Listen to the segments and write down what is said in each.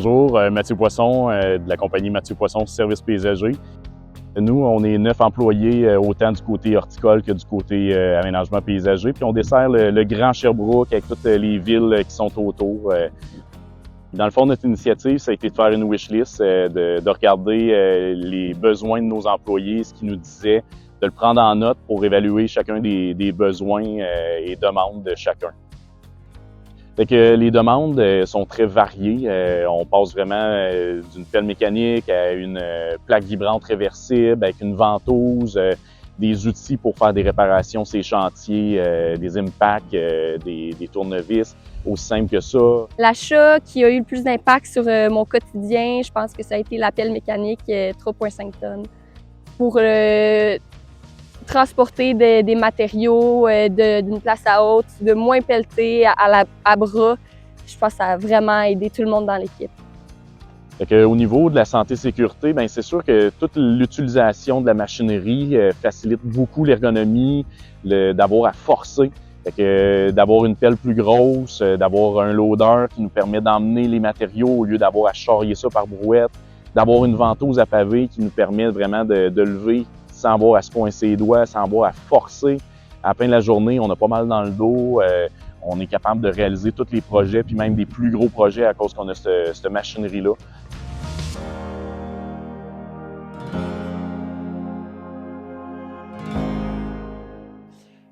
Bonjour, Mathieu Poisson de la compagnie Mathieu Poisson Services paysager. Nous, on est 9 employés, autant du côté horticole que du côté aménagement paysager. Puis on dessert le Grand Sherbrooke avec toutes les villes qui sont autour. Dans le fond, notre initiative, ça a été de faire une wishlist, de regarder les besoins de nos employés, ce qu'ils nous disaient, de le prendre en note pour évaluer chacun des besoins et demandes de chacun. Fait que les demandes sont très variées. On passe vraiment d'une pelle mécanique à une plaque vibrante réversible avec une ventouse, des outils pour faire des réparations sur les chantiers, des impacts, des tournevis, aussi simple que ça. L'achat qui a eu le plus d'impact sur mon quotidien, je pense que ça a été la pelle mécanique 3,5 tonnes. Pour transporter des matériaux d'une place à l'autre, de moins pelleter à bras, je pense que ça a vraiment aidé tout le monde dans l'équipe. Au niveau de la santé-sécurité, bien, c'est sûr que toute l'utilisation de la machinerie facilite beaucoup l'ergonomie, d'avoir à forcer, d'avoir une pelle plus grosse, d'avoir un loader qui nous permet d'emmener les matériaux au lieu d'avoir à charrier ça par brouette, d'avoir une ventouse à pavé qui nous permet vraiment de lever sans avoir à se coincer les doigts, sans avoir à forcer. À la fin de la journée, on a pas mal dans le dos. On est capable de réaliser tous les projets, puis même des plus gros projets à cause qu'on a cette machinerie-là.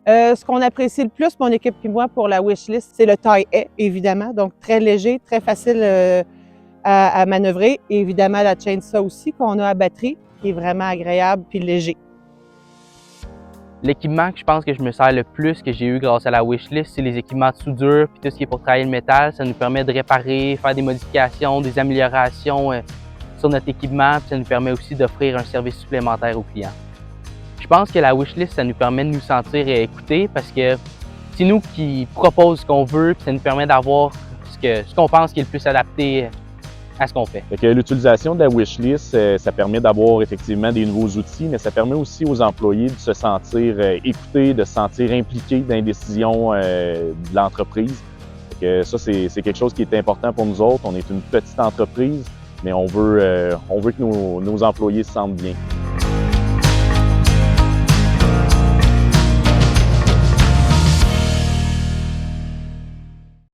Ce qu'on apprécie le plus, mon équipe et moi, pour la wishlist, c'est le taille haie, évidemment. Donc, très léger, très facile à manœuvrer. Et évidemment, la chainsaw aussi, qu'on a à batterie, qui est vraiment agréable puis léger. L'équipement que je pense que je me sers le plus, que j'ai eu grâce à la wishlist, c'est les équipements de soudure puis tout ce qui est pour travailler le métal. Ça nous permet de réparer, faire des modifications, des améliorations sur notre équipement, puis ça nous permet aussi d'offrir un service supplémentaire aux clients. Je pense que la wishlist, ça nous permet de nous sentir écoutés parce que c'est nous qui proposons ce qu'on veut, puis ça nous permet d'avoir ce qu'on pense qui est le plus adapté à ce qu'on fait. L'utilisation de la wishlist, ça permet d'avoir effectivement des nouveaux outils, mais ça permet aussi aux employés de se sentir écoutés, de se sentir impliqués dans les décisions de l'entreprise. Ça, c'est quelque chose qui est important pour nous autres. On est une petite entreprise, mais on veut que nos employés se sentent bien.